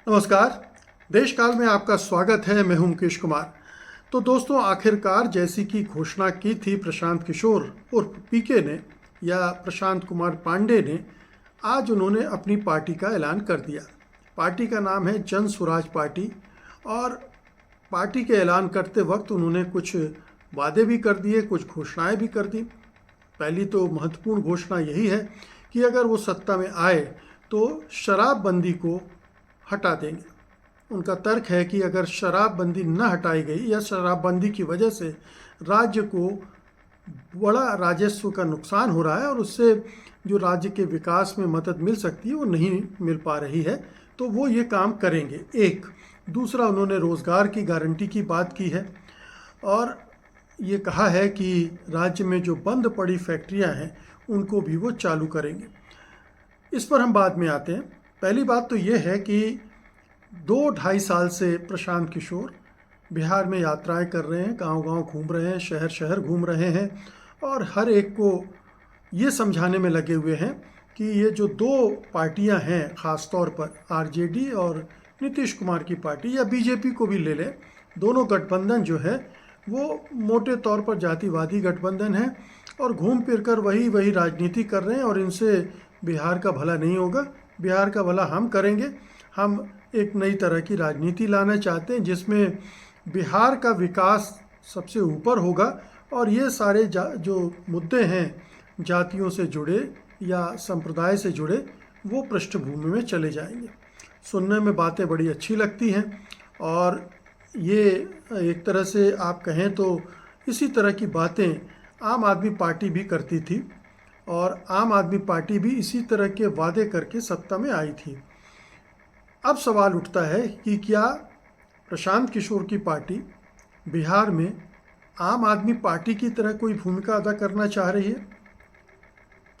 नमस्कार। देशकाल में आपका स्वागत है। मैं हूं मुकेश कुमार। तो दोस्तों, आखिरकार जैसी की घोषणा की थी प्रशांत किशोर उर्फ पीके ने या प्रशांत कुमार पांडे ने, आज उन्होंने अपनी पार्टी का ऐलान कर दिया। पार्टी का नाम है जन स्वराज पार्टी। और पार्टी के ऐलान करते वक्त उन्होंने कुछ वादे भी कर दिए, कुछ घोषणाएं भी कर दी। पहली तो महत्वपूर्ण घोषणा यही है कि अगर वो सत्ता में आए तो शराबबंदी को हटा देंगे। उनका तर्क है कि अगर शराबबंदी न हटाई गई या शराबबंदी की वजह से राज्य को बड़ा राजस्व का नुकसान हो रहा है और उससे जो राज्य के विकास में मदद मिल सकती है वो नहीं मिल पा रही है, तो वो ये काम करेंगे। एक दूसरा, उन्होंने रोज़गार की गारंटी की बात की है और ये कहा है कि राज्य में जो बंद पड़ी फैक्ट्रियां हैं उनको भी वो चालू करेंगे। इस पर हम बाद में आते हैं। पहली बात तो ये है कि 2-2.5 साल से प्रशांत किशोर बिहार में यात्राएं कर रहे हैं, गांव-गांव घूम रहे हैं, शहर शहर घूम रहे हैं और हर एक को ये समझाने में लगे हुए हैं कि ये जो दो पार्टियां हैं, ख़ास तौर पर आरजेडी और नीतीश कुमार की पार्टी या बीजेपी को भी ले लें, दोनों गठबंधन जो है वो मोटे तौर पर जातिवादी गठबंधन है और घूम फिर कर वही वही राजनीति कर रहे हैं और इनसे बिहार का भला नहीं होगा। बिहार का भला हम करेंगे। हम एक नई तरह की राजनीति लाना चाहते हैं जिसमें बिहार का विकास सबसे ऊपर होगा और ये सारे जो मुद्दे हैं जातियों से जुड़े या संप्रदाय से जुड़े, वो पृष्ठभूमि में चले जाएंगे। सुनने में बातें बड़ी अच्छी लगती हैं और ये एक तरह से आप कहें तो इसी तरह की बातें आम आदमी पार्टी भी करती थी और आम आदमी पार्टी भी इसी तरह के वादे करके सत्ता में आई थी। अब सवाल उठता है कि क्या प्रशांत किशोर की पार्टी बिहार में आम आदमी पार्टी की तरह कोई भूमिका अदा करना चाह रही है?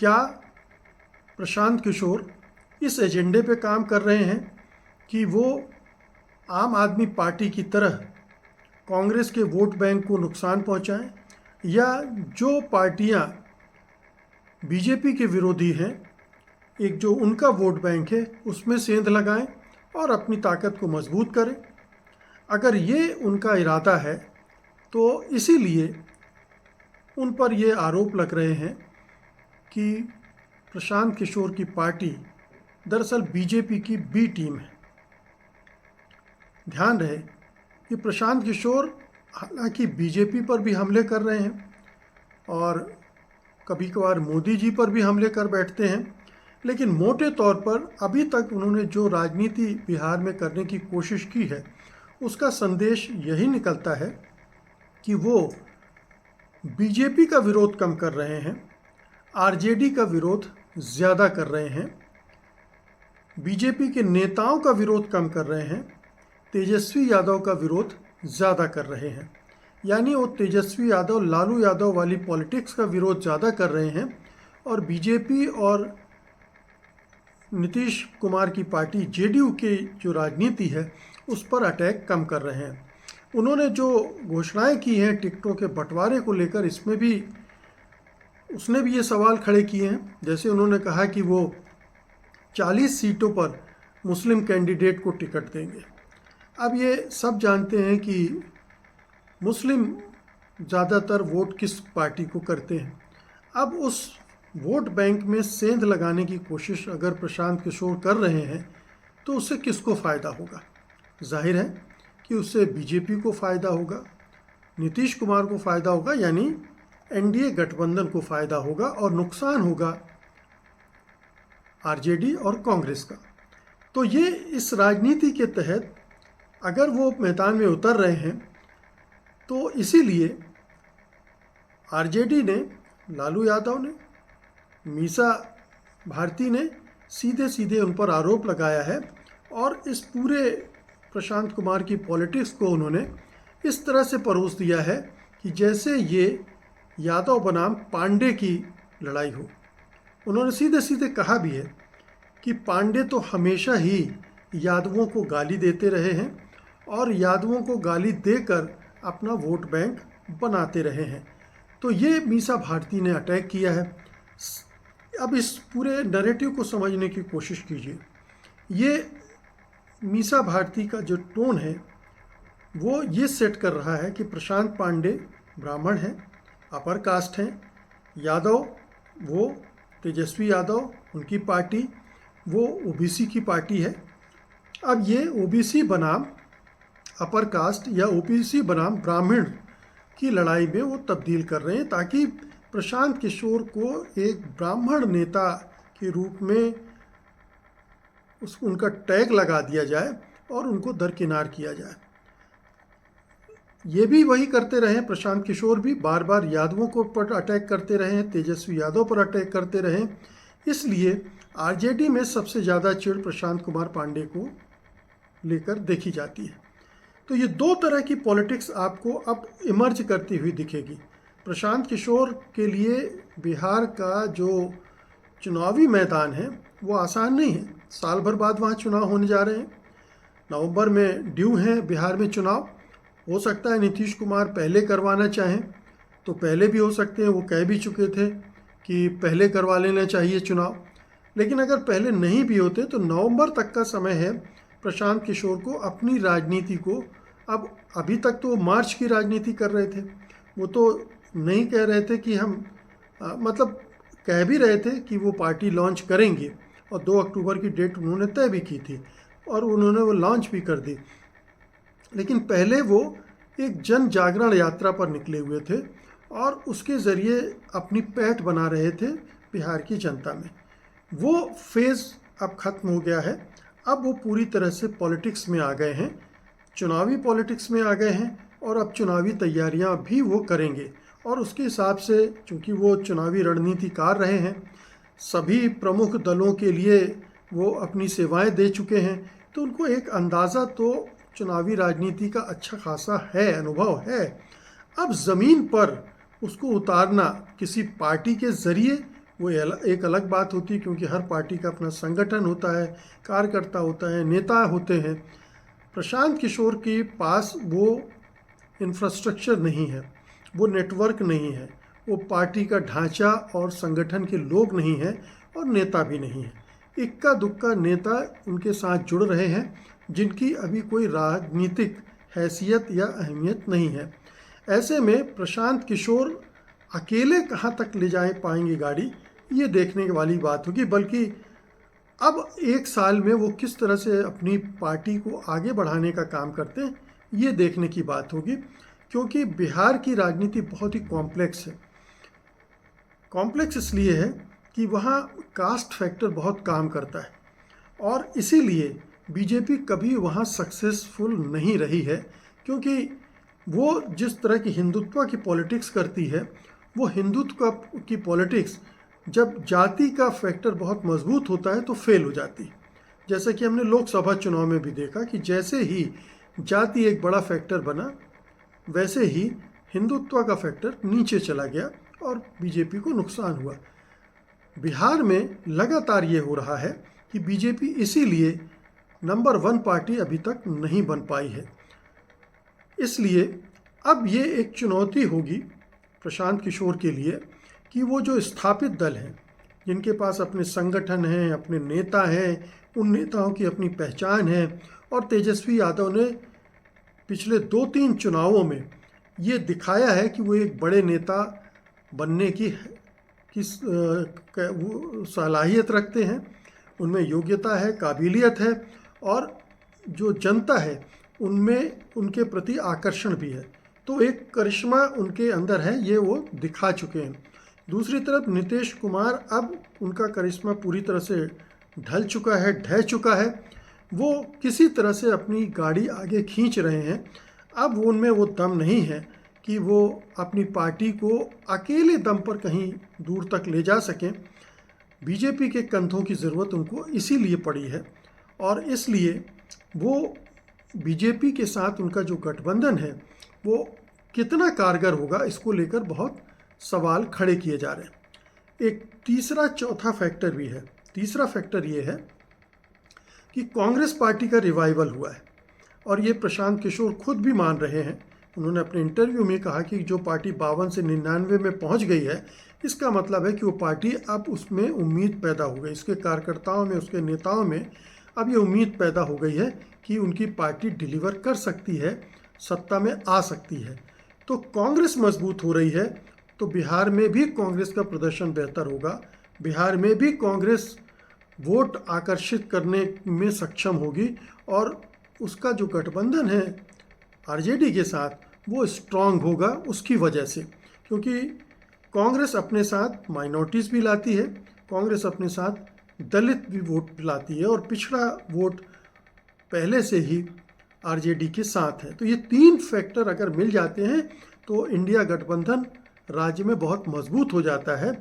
क्या प्रशांत किशोर इस एजेंडे पे काम कर रहे हैं कि वो आम आदमी पार्टी की तरह कांग्रेस के वोट बैंक को नुकसान पहुंचाएं, या जो पार्टियां बीजेपी के विरोधी हैं, एक जो उनका वोट बैंक है उसमें सेंध लगाएं और अपनी ताकत को मजबूत करें? अगर ये उनका इरादा है तो इसीलिए उन पर ये आरोप लग रहे हैं कि प्रशांत किशोर की पार्टी दरअसल बीजेपी की बी टीम है। ध्यान रहे कि प्रशांत किशोर हालांकि बीजेपी पर भी हमले कर रहे हैं और कभी कभार मोदी जी पर भी हमले कर बैठते हैं, लेकिन मोटे तौर पर अभी तक उन्होंने जो राजनीति बिहार में करने की कोशिश की है उसका संदेश यही निकलता है कि वो बीजेपी का विरोध कम कर रहे हैं, आरजेडी का विरोध ज़्यादा कर रहे हैं, बीजेपी के नेताओं का विरोध कम कर रहे हैं, तेजस्वी यादव का विरोध ज़्यादा कर रहे हैं। यानी वो तेजस्वी यादव, लालू यादव वाली पॉलिटिक्स का विरोध ज़्यादा कर रहे हैं और बीजेपी और नीतीश कुमार की पार्टी जेडीयू की जो राजनीति है उस पर अटैक कम कर रहे हैं। उन्होंने जो घोषणाएं की हैं टिकटों के बंटवारे को लेकर, इसमें भी उसने भी ये सवाल खड़े किए हैं। जैसे उन्होंने कहा कि वो 40 सीटों पर मुस्लिम कैंडिडेट को टिकट देंगे। अब ये सब जानते हैं कि मुस्लिम ज़्यादातर वोट किस पार्टी को करते हैं। अब उस वोट बैंक में सेंध लगाने की कोशिश अगर प्रशांत किशोर कर रहे हैं तो उससे किसको फ़ायदा होगा? जाहिर है कि उससे बीजेपी को फ़ायदा होगा, नीतीश कुमार को फ़ायदा होगा, यानी एनडीए गठबंधन को फ़ायदा होगा और नुकसान होगा आरजेडी और कांग्रेस का। तो ये इस राजनीति के तहत अगर वो मैदान में उतर रहे हैं तो इसीलिए आरजेडी ने, लालू यादव ने, मीसा भारती ने सीधे सीधे उन पर आरोप लगाया है और इस पूरे प्रशांत कुमार की पॉलिटिक्स को उन्होंने इस तरह से परोस दिया है कि जैसे ये यादव बनाम पांडे की लड़ाई हो। उन्होंने सीधे सीधे कहा भी है कि पांडे तो हमेशा ही यादवों को गाली देते रहे हैं और यादवों को गाली देकर अपना वोट बैंक बनाते रहे हैं। तो ये मीसा भारती ने अटैक किया है। अब इस पूरे नैरेटिव को समझने की कोशिश कीजिए। ये मीसा भारती का जो टोन है वो ये सेट कर रहा है कि प्रशांत पांडे ब्राह्मण हैं, अपर कास्ट हैं, यादव वो तेजस्वी यादव उनकी पार्टी वो ओबीसी की पार्टी है। अब ये ओबीसी बनाम अपर कास्ट या ओबीसी बनाम ब्राह्मण की लड़ाई में वो तब्दील कर रहे हैं ताकि प्रशांत किशोर को एक ब्राह्मण नेता के रूप में उनका टैग लगा दिया जाए और उनको दरकिनार किया जाए। ये भी वही करते रहे, प्रशांत किशोर भी बार बार यादवों को पर अटैक करते रहे, तेजस्वी यादव पर अटैक करते रहे। इसलिए आरजेडी में सबसे ज़्यादा चिढ़ प्रशांत कुमार पांडे को लेकर देखी जाती है। तो ये दो तरह की पॉलिटिक्स आपको अब इमर्ज करती हुई दिखेगी। प्रशांत किशोर के लिए बिहार का जो चुनावी मैदान है वो आसान नहीं है। साल भर बाद वहाँ चुनाव होने जा रहे हैं, नवंबर में ड्यू हैं बिहार में चुनाव। हो सकता है नीतीश कुमार पहले करवाना चाहें तो पहले भी हो सकते हैं, वो कह भी चुके थे कि पहले करवा लेना चाहिए चुनाव। लेकिन अगर पहले नहीं भी होते तो नवंबर तक का समय है प्रशांत किशोर को अपनी राजनीति को, अब अभी तक तो मार्च की राजनीति कर रहे थे, वो तो नहीं कह रहे थे कि हम मतलब कह भी रहे थे कि वो पार्टी लॉन्च करेंगे और 2 अक्टूबर की डेट उन्होंने तय भी की थी और उन्होंने वो लॉन्च भी कर दी। लेकिन पहले वो एक जन जागरण यात्रा पर निकले हुए थे और उसके ज़रिए अपनी पैठ बना रहे थे बिहार की जनता में। वो फेज़ अब ख़त्म हो गया है। अब वो पूरी तरह से पॉलिटिक्स में आ गए हैं, चुनावी पॉलिटिक्स में आ गए हैं और अब चुनावी तैयारियां भी वो करेंगे। और उसके हिसाब से चूँकि वो चुनावी रणनीतिकार रहे हैं, सभी प्रमुख दलों के लिए वो अपनी सेवाएं दे चुके हैं, तो उनको एक अंदाज़ा तो चुनावी राजनीति का अच्छा खासा है, अनुभव है। अब ज़मीन पर उसको उतारना किसी पार्टी के ज़रिए वो एक अलग बात होती है, क्योंकि हर पार्टी का अपना संगठन होता है, कार्यकर्ता होता है, नेता होते हैं। प्रशांत किशोर के पास वो इंफ्रास्ट्रक्चर नहीं है, वो नेटवर्क नहीं है, वो पार्टी का ढांचा और संगठन के लोग नहीं हैं और नेता भी नहीं है। इक्का दुक्का नेता उनके साथ जुड़ रहे हैं जिनकी अभी कोई राजनीतिक हैसियत या अहमियत नहीं है। ऐसे में प्रशांत किशोर अकेले कहाँ तक ले जाए पाएंगे गाड़ी, ये देखने वाली बात होगी। बल्कि अब 1 साल में वो किस तरह से अपनी पार्टी को आगे बढ़ाने का काम करते हैं, ये देखने की बात होगी। क्योंकि बिहार की राजनीति बहुत ही कॉम्प्लेक्स है। कॉम्प्लेक्स इसलिए है कि वहाँ कास्ट फैक्टर बहुत काम करता है और इसीलिए बीजेपी कभी वहाँ सक्सेसफुल नहीं रही है। क्योंकि वो जिस तरह की हिंदुत्व की पॉलिटिक्स करती है, वो हिंदुत्व की पॉलिटिक्स जब जाति का फैक्टर बहुत मजबूत होता है तो फेल हो जाती है। जैसे कि हमने लोकसभा चुनाव में भी देखा कि जैसे ही जाति एक बड़ा फैक्टर बना, वैसे ही हिंदुत्व का फैक्टर नीचे चला गया और बीजेपी को नुकसान हुआ। बिहार में लगातार ये हो रहा है कि बीजेपी इसीलिए नंबर 1 पार्टी अभी तक नहीं बन पाई है। इसलिए अब ये एक चुनौती होगी प्रशांत किशोर के लिए कि वो जो स्थापित दल हैं, जिनके पास अपने संगठन हैं, अपने नेता हैं, उन नेताओं की अपनी पहचान है। और तेजस्वी यादव ने पिछले 2-3 चुनावों में ये दिखाया है कि वो एक बड़े नेता बनने की वो सलाहियत रखते हैं, उनमें योग्यता है, काबिलियत है और जो जनता है उनमें उनके प्रति आकर्षण भी है। तो एक करिश्मा उनके अंदर है, ये वो दिखा चुके हैं। दूसरी तरफ नीतीश कुमार, अब उनका करिश्मा पूरी तरह से ढल चुका है, ढह चुका है। वो किसी तरह से अपनी गाड़ी आगे खींच रहे हैं। अब उनमें वो दम नहीं है कि वो अपनी पार्टी को अकेले दम पर कहीं दूर तक ले जा सकें। बीजेपी के कंधों की ज़रूरत उनको इसीलिए पड़ी है और इसलिए वो बीजेपी के साथ उनका जो गठबंधन है वो कितना कारगर होगा, इसको लेकर बहुत सवाल खड़े किए जा रहे हैं। एक तीसरा चौथा फैक्टर भी है। तीसरा फैक्टर ये है कि कांग्रेस पार्टी का रिवाइवल हुआ है और ये प्रशांत किशोर खुद भी मान रहे हैं। उन्होंने अपने इंटरव्यू में कहा कि जो पार्टी 52 से 99 में पहुंच गई है, इसका मतलब है कि वो पार्टी अब उसमें उम्मीद पैदा हो गई, उसके कार्यकर्ताओं में, उसके नेताओं में अब ये उम्मीद पैदा हो गई है कि उनकी पार्टी डिलीवर कर सकती है, सत्ता में आ सकती है। तो कांग्रेस मजबूत हो रही है, तो बिहार में भी कांग्रेस का प्रदर्शन बेहतर होगा, बिहार में भी कांग्रेस वोट आकर्षित करने में सक्षम होगी और उसका जो गठबंधन है आरजेडी के साथ वो स्ट्रांग होगा उसकी वजह से, क्योंकि कांग्रेस अपने साथ माइनॉरिटीज़ भी लाती है, कांग्रेस अपने साथ दलित भी वोट लाती है और पिछड़ा वोट पहले से ही आरजेडी के साथ है। तो ये तीन फैक्टर अगर मिल जाते हैं तो इंडिया गठबंधन राज्य में बहुत मजबूत हो जाता है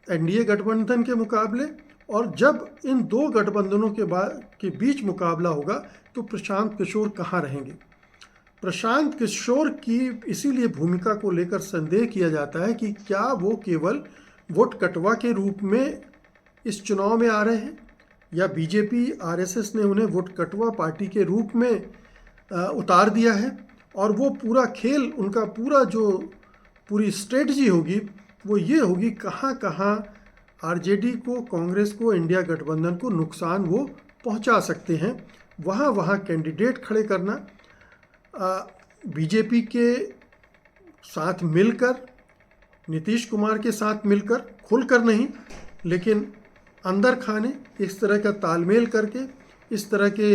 एनडीए गठबंधन के मुकाबले। और जब इन दो गठबंधनों के बीच मुकाबला होगा तो प्रशांत किशोर कहाँ रहेंगे। प्रशांत किशोर की इसीलिए भूमिका को लेकर संदेह किया जाता है कि क्या वो केवल वोट कटवा के रूप में इस चुनाव में आ रहे हैं या बीजेपी आरएसएस ने उन्हें वोट कटवा पार्टी के रूप में उतार दिया है और वो पूरा खेल उनका पूरी स्ट्रेटजी होगी वो ये होगी कहाँ कहाँ आरजेडी को, कांग्रेस को, इंडिया गठबंधन को नुकसान वो पहुंचा सकते हैं, वहाँ वहाँ कैंडिडेट खड़े करना, बीजेपी के साथ मिलकर, नीतीश कुमार के साथ मिलकर, खुलकर नहीं लेकिन अंदर खाने, इस तरह का तालमेल करके, इस तरह के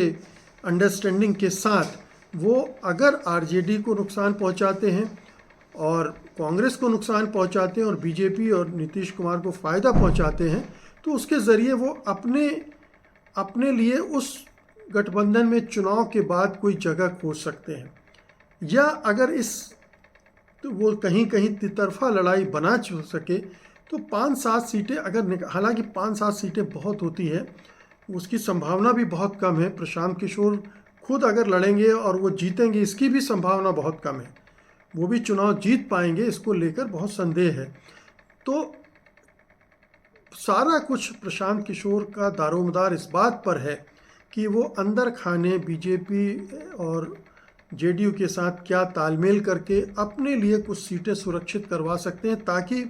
अंडरस्टैंडिंग के साथ वो अगर आरजेडी को नुकसान पहुंचाते हैं और कांग्रेस को नुकसान पहुंचाते हैं और बीजेपी और नीतीश कुमार को फ़ायदा पहुंचाते हैं तो उसके ज़रिए वो अपने लिए उस गठबंधन में चुनाव के बाद कोई जगह खोज सकते हैं। या अगर तो वो कहीं कहीं तितरफा लड़ाई बना सके तो 5-7 सीटें अगर, हालांकि 5-7 सीटें बहुत होती है, उसकी संभावना भी बहुत कम है। प्रशांत किशोर खुद अगर लड़ेंगे और वो जीतेंगे इसकी भी संभावना बहुत कम है, वो भी चुनाव जीत पाएंगे इसको लेकर बहुत संदेह है। तो सारा कुछ प्रशांत किशोर का दारोमदार इस बात पर है कि वो अंदर खाने बीजेपी और जेडीयू के साथ क्या तालमेल करके अपने लिए कुछ सीटें सुरक्षित करवा सकते हैं ताकि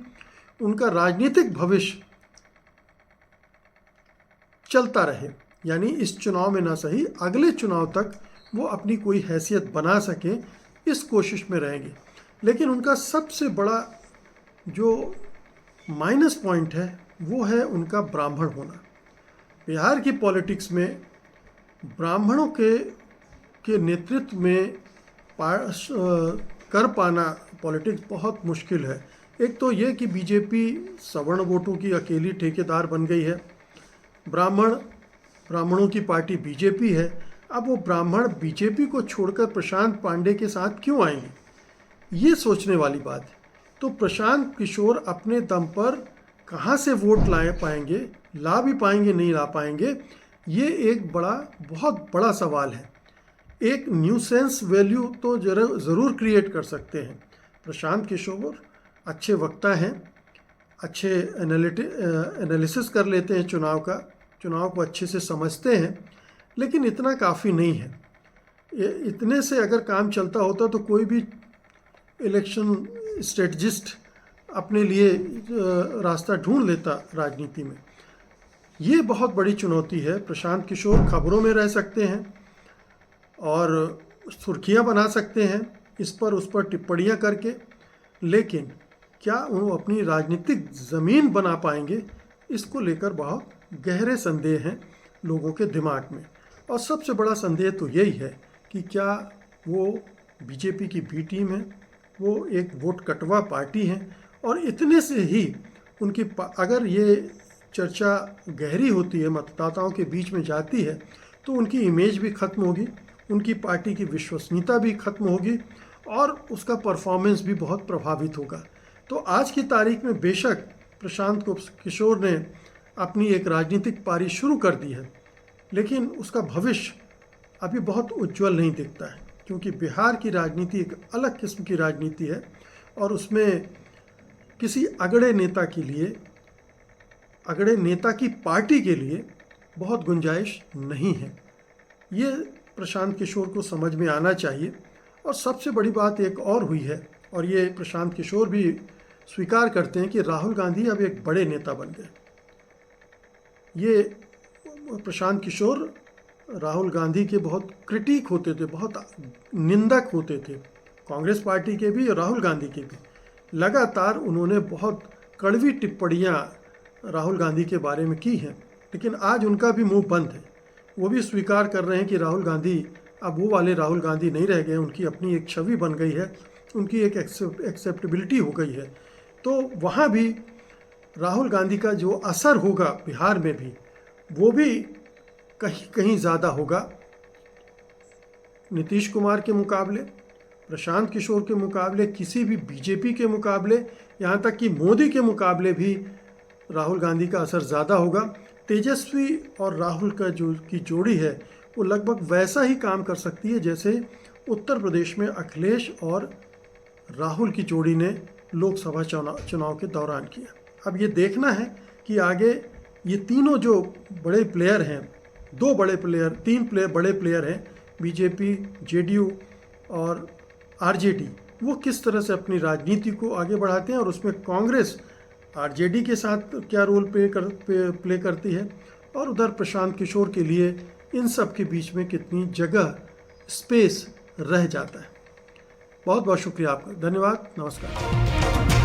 उनका राजनीतिक भविष्य चलता रहे, यानी इस चुनाव में ना सही अगले चुनाव तक वो अपनी कोई हैसियत बना सके, इस कोशिश में रहेंगे। लेकिन उनका सबसे बड़ा जो माइनस पॉइंट है वो है उनका ब्राह्मण होना। बिहार की पॉलिटिक्स में ब्राह्मणों के नेतृत्व में कर पाना पॉलिटिक्स बहुत मुश्किल है। एक तो ये कि बीजेपी सवर्ण वोटों की अकेली ठेकेदार बन गई है, ब्राह्मणों की पार्टी बीजेपी है। अब वो ब्राह्मण बीजेपी को छोड़कर प्रशांत पांडे के साथ क्यों आएंगे, ये सोचने वाली बात है। तो प्रशांत किशोर अपने दम पर कहाँ से वोट पाएंगे, ला भी पाएंगे नहीं ला पाएंगे, ये एक बहुत बड़ा सवाल है। एक न्यूसेंस वैल्यू तो ज़रूर क्रिएट कर सकते हैं। प्रशांत किशोर अच्छे वक्ता हैं, अच्छे एनालिसिस कर लेते हैं चुनाव को अच्छे से समझते हैं, लेकिन इतना काफ़ी नहीं है। इतने से अगर काम चलता होता तो कोई भी इलेक्शन स्ट्रेटजिस्ट अपने लिए रास्ता ढूंढ लेता राजनीति में। ये बहुत बड़ी चुनौती है। प्रशांत किशोर खबरों में रह सकते हैं और सुर्खियां बना सकते हैं उस पर टिप्पणियां करके, लेकिन क्या वो अपनी राजनीतिक ज़मीन बना पाएंगे, इसको लेकर बहुत गहरे संदेह हैं लोगों के दिमाग में। और सबसे बड़ा संदेह तो यही है कि क्या वो बीजेपी की बी टीम है, वो एक वोट कटवा पार्टी है और इतने से ही उनकी अगर ये चर्चा गहरी होती है, मतदाताओं के बीच में जाती है, तो उनकी इमेज भी खत्म होगी, उनकी पार्टी की विश्वसनीयता भी खत्म होगी और उसका परफॉर्मेंस भी बहुत प्रभावित होगा। तो आज की तारीख में बेशक प्रशांत किशोर ने अपनी एक राजनीतिक पारी शुरू कर दी है, लेकिन उसका भविष्य अभी बहुत उज्जवल नहीं दिखता है, क्योंकि बिहार की राजनीति एक अलग किस्म की राजनीति है और उसमें किसी अगड़े नेता की पार्टी के लिए बहुत गुंजाइश नहीं है। ये प्रशांत किशोर को समझ में आना चाहिए। और सबसे बड़ी बात एक और हुई है, और ये प्रशांत किशोर भी स्वीकार करते हैं कि राहुल गांधी अब एक बड़े नेता बन गए। ये प्रशांत किशोर राहुल गांधी के बहुत क्रिटिक होते थे, बहुत निंदक होते थे, कांग्रेस पार्टी के भी और राहुल गांधी के भी। लगातार उन्होंने बहुत कड़वी टिप्पणियां राहुल गांधी के बारे में की हैं, लेकिन आज उनका भी मुंह बंद है। वो भी स्वीकार कर रहे हैं कि राहुल गांधी अब वो वाले राहुल गांधी नहीं रह गए, उनकी अपनी एक छवि बन गई है, उनकी एक एक्सेप्टेबिलिटी हो गई है। तो वहाँ भी राहुल गांधी का जो असर होगा बिहार में भी, वो भी कहीं कहीं ज़्यादा होगा नीतीश कुमार के मुकाबले, प्रशांत किशोर के मुकाबले, किसी भी बीजेपी के मुकाबले, यहाँ तक कि मोदी के मुकाबले भी राहुल गांधी का असर ज़्यादा होगा। तेजस्वी और राहुल का की जोड़ी है वो लगभग वैसा ही काम कर सकती है जैसे उत्तर प्रदेश में अखिलेश और राहुल की जोड़ी ने लोकसभा चुनाव के दौरान किया। अब ये देखना है कि आगे ये तीनों जो बड़े प्लेयर हैं, तीन बड़े प्लेयर हैं, बीजेपी, जेडीयू और आरजेडी, वो किस तरह से अपनी राजनीति को आगे बढ़ाते हैं और उसमें कांग्रेस आरजेडी के साथ क्या रोल प्ले करती है, और उधर प्रशांत किशोर के लिए इन सब के बीच में कितनी जगह, स्पेस रह जाता है। बहुत बहुत शुक्रिया आपका, धन्यवाद, नमस्कार।